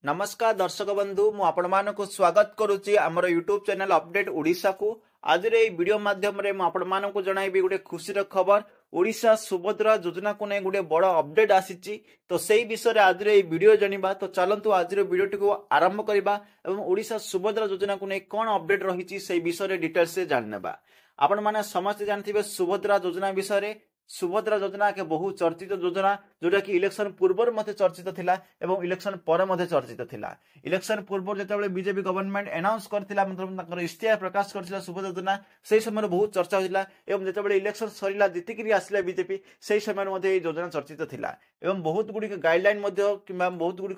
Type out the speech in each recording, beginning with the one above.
नमस्कार दर्शक बंधु मु आपण मानक स्वागत करुच्ची आमर यूट्यूब चैनल अपडेट ओडिशा को आज वीडियो माध्यम रे मु आपण मानक जणाइबी गोटे खुशीर खबर ओडिशा सुभद्रा योजना को नहीं गोटे बड़ अपडेट आसी तो सही विषय आज वीडियो जानिबा तो चलंतु आज वीडियो टी आरंभ करबा एवं ओडिशा सुभद्रा योजना को नहीं कौन अपडेट रही से विषय डिटेल्स से जाननेबा आपण माने समस्त जानथिबे सुभद्रा योजना विषय सुभद्रा योजना के बहु चर्चित योजना जोटा कि इलेक्शन पूर्व मध्य चर्चित थिला एवं इलेक्शन पर मध्य चर्चित थिला। इलेक्शन पूर्व जेतेबेले बीजेपी गवर्नमेंट अनाउंस करथिला मतलब ताकर इस्तीहार प्रकाश करथिला सुभद्रा योजना से समय बहुत चर्चा होइला एवं जेतेबेले इलेक्शन सरिला जीतिकरी आसिला बीजेपी से समय मध्य ए योजना चर्चित थिला एवं बहुत गुडी गाइडलाइन मध्य किबा बहुत गुडी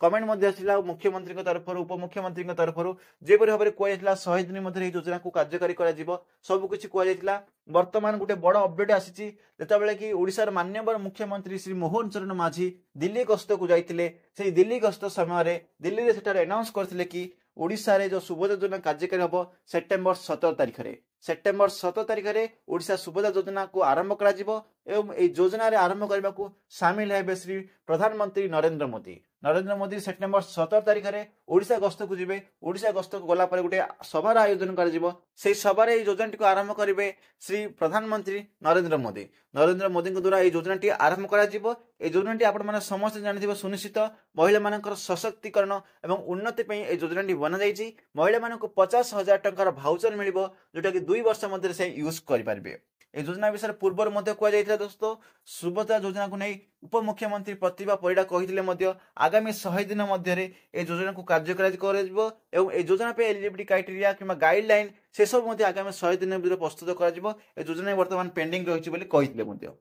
कमेंट मध्य आसिला मुख्यमंत्री तरफ उपमुख्यमंत्री तरफ जेपरि भाबरे कहैथिला 100 दिन मध्य योजना को कार्यकारी करा जिवो सब किछि कहैथिला। वर्तमान गोटे बड़ अपडेट आसी जेतेबेले कि ओडिशार माननीय मुख्यमंत्री श्री मोहन चरण माझी दिल्ली गस्त को जाइतिले से दिल्ली गस्त समय दिल्ली रे सेटार अनाउंस करथिले कि ओडिशा रे जो सुभद्रा योजना कार्यकारी हबो सेप्टेम्बर 17 तारिख रे सेप्टेम्बर 17 तारिख रे ओडिशा सुभद्रा योजना को आरंभ करा जिवो एवं ए योजना रे आरंभ करबा को शामिल हेबे श्री प्रधानमंत्री नरेंद्र मोदी सेप्टेम्बर 17 तारिख रे ओडिशा गस्त को जिबे ओडिशा गस्त को गला पर गोटे सभार आयोजन कर जिवो से सभार ए योजना टी को आरंभ करिवे श्री प्रधानमंत्री नरेंद्र मोदी द्वारा ए योजना टी आरंभ करा जिवो ए योजना टी आपण माने समस्त जानिथिबो सुनिश्चित महिला मानकर सशक्तिकरण एवं उन्नति पई ए योजना टी बना जाईची महिला मानक 50,000 टंकार भाउचर मिलिबो जोटा कि 2 वर्ष मध्य से यूज करि पारबे। ए योजना विषय पूर्व मध्य कह जाइथिला दोस्तों सुभद्रा योजना को नहीं उपमुख्यमंत्री प्रतिभा परिडा कहिथिले मध्य आगामी 100 दिन मध्य रे ए योजना को कार्यकारी करजिवो एवं ए योजना पे एलिजिबिलिटी क्राइटेरिया किबा गाइडलाइन से सब मध्य आगामी 100 दिन भितर प्रस्तुत करजिवो ए योजना वर्तमान पेंडिंग रहिछि बोली कहिथिले मध्य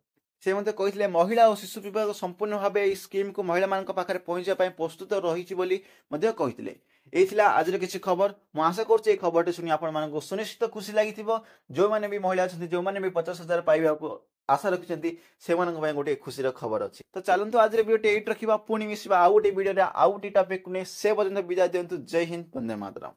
से मध्य कहिथिले महिला और शिशु विभाग संपूर्ण भाव ए स्कीम को महिला मानक पाखरे पहुंचा पई प्रस्तुत रहिछि बोली मध्य कहिथिले। एथिला आज किसी खबर मु आशा करछि खबर सुनी आपण मानक सुनिश्चित खुशी लागिथिबो जो माने भी महिला अछंती जो माने भी 50,000 पाइबा को आशा रखिछंती से मानक पई गोटे खुशीर खबर अछि। तो चलंतु आज रे वीडियो एट रखिबा पुनी मिसिबा आ गोटे वीडियो रे आ गोटे टॉपिक ने से पर्यंत विदा दियंतु। जय हिंद वंदे मातरम।